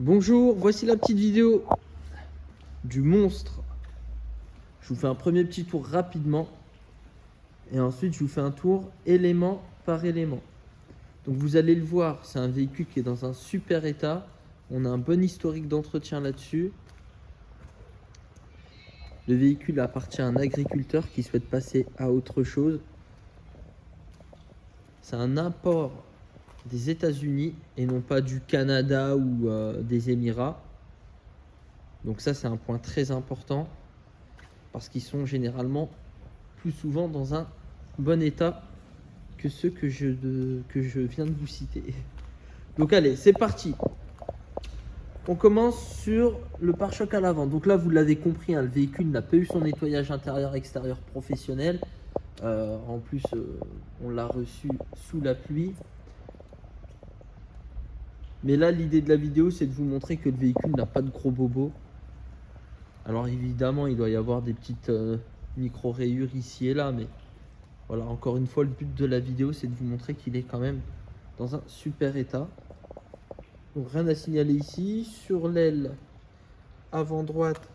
Bonjour, voici la petite vidéo du monstre. Je vous fais un premier petit tour rapidement et ensuite je vous fais un tour élément par élément. Donc vous allez le voir, c'est un véhicule qui est dans un super état. On a un bon historique d'entretien là-dessus. Le véhicule appartient à un agriculteur qui souhaite passer à autre chose. C'est un import des États-Unis et non pas du Canada ou des Émirats. Donc ça, c'est un point très important parce qu'ils sont généralement plus souvent dans un bon état que ceux que je viens de vous citer. Donc allez, c'est parti. On commence sur le pare-choc à l'avant. Donc là, vous l'avez compris, hein, le véhicule n'a pas eu son nettoyage intérieur-extérieur professionnel. En plus, on l'a reçu sous la pluie. Mais là, l'idée de la vidéo, c'est de vous montrer que le véhicule n'a pas de gros bobos. Alors évidemment, il doit y avoir des petites micro-rayures ici et là, mais voilà, encore une fois, le but de la vidéo, c'est de vous montrer qu'il est quand même dans un super état. Donc rien à signaler ici. Sur l'aile avant droite,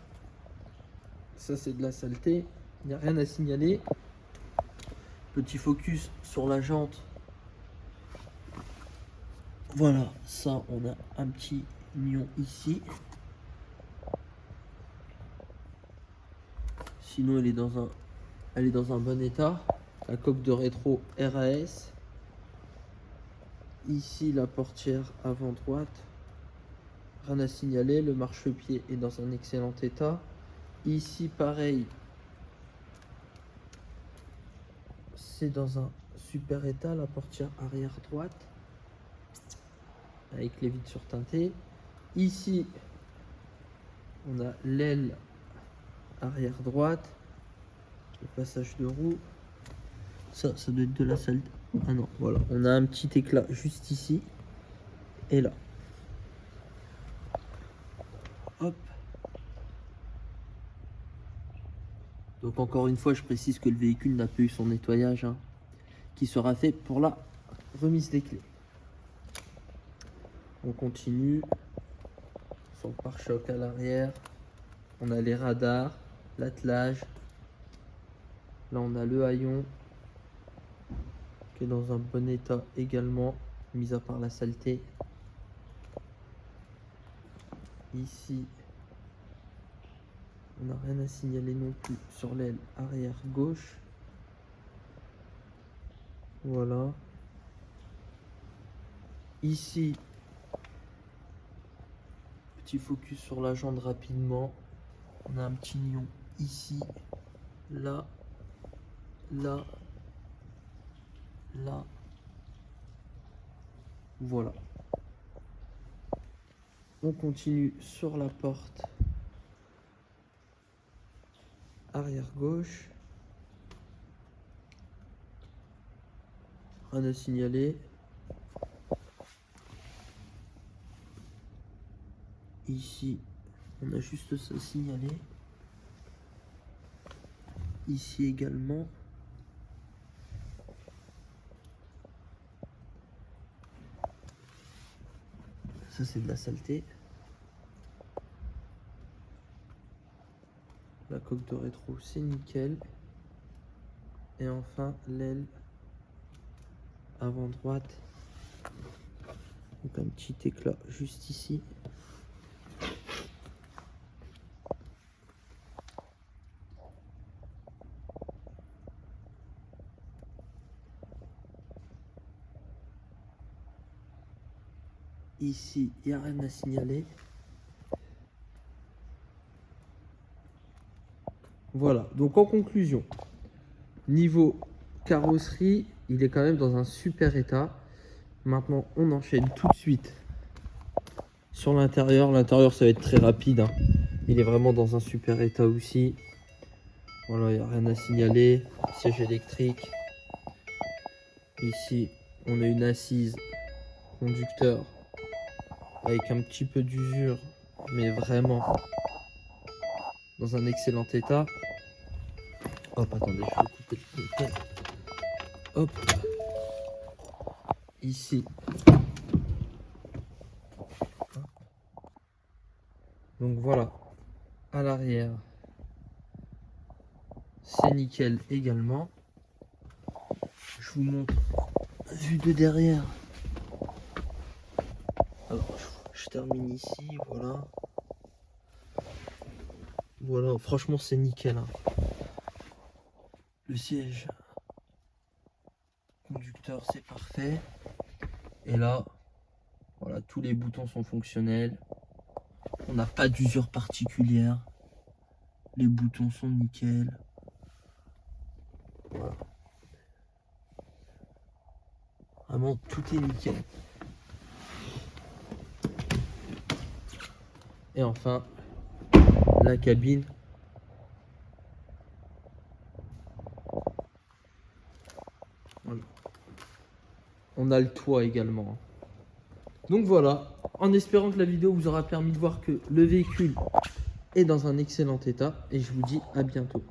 ça c'est de la saleté, il n'y a rien à signaler. Petit focus sur la jante. Voilà, ça on a un petit nion ici. Sinon elle est dans un bon état. La coque de rétro RAS. Ici la portière avant droite. Rien à signaler, le marchepied est dans un excellent état. Ici pareil, c'est dans un super état, la portière arrière droite avec les vitres surteintées. Ici on a l'aile arrière droite, le passage de roue, ça doit être de la saleté. Ah non, voilà, on a un petit éclat juste ici et là. Hop. Donc encore une fois, je précise que le véhicule n'a pas eu son nettoyage, hein, qui sera fait pour la remise des clés. On continue sur le pare-choc à l'arrière. On a les radars, l'attelage. Là, on a le haillon qui est dans un bon état également, mis à part la saleté. Ici, on n'a rien à signaler non plus sur l'aile arrière gauche. Voilà. Ici, petit focus sur la jante rapidement. On a un petit nion ici, là, là, là. Voilà. On continue sur la porte arrière gauche. Rien à signaler. Ici, on a juste ça à signaler. Ici également. Ça, c'est de la saleté. La coque de rétro, c'est nickel. Et enfin, l'aile avant droite. Donc un petit éclat juste ici. Ici, il n'y a rien à signaler. Voilà, donc en conclusion, niveau carrosserie, il est quand même dans un super état. Maintenant, on enchaîne tout de suite sur l'intérieur. L'intérieur, ça va être très rapide, hein. Il est vraiment dans un super état aussi. Voilà, il n'y a rien à signaler. Siège électrique. Ici, on a une assise conducteur avec un petit peu d'usure, mais vraiment dans un excellent état. Hop, attendez, je vais couper le bouton. Hop. Ici. Donc voilà, à l'arrière, c'est nickel également. Je vous montre vue de derrière. Alors je termine ici, voilà. Voilà, franchement c'est nickel, hein. Le siège conducteur c'est parfait. Et là, voilà, tous les boutons sont fonctionnels. On n'a pas d'usure particulière. Les boutons sont nickel. Voilà. Vraiment tout est nickel. Et enfin, la cabine. Voilà. On a le toit également. Donc voilà, en espérant que la vidéo vous aura permis de voir que le véhicule est dans un excellent état. Et je vous dis à bientôt.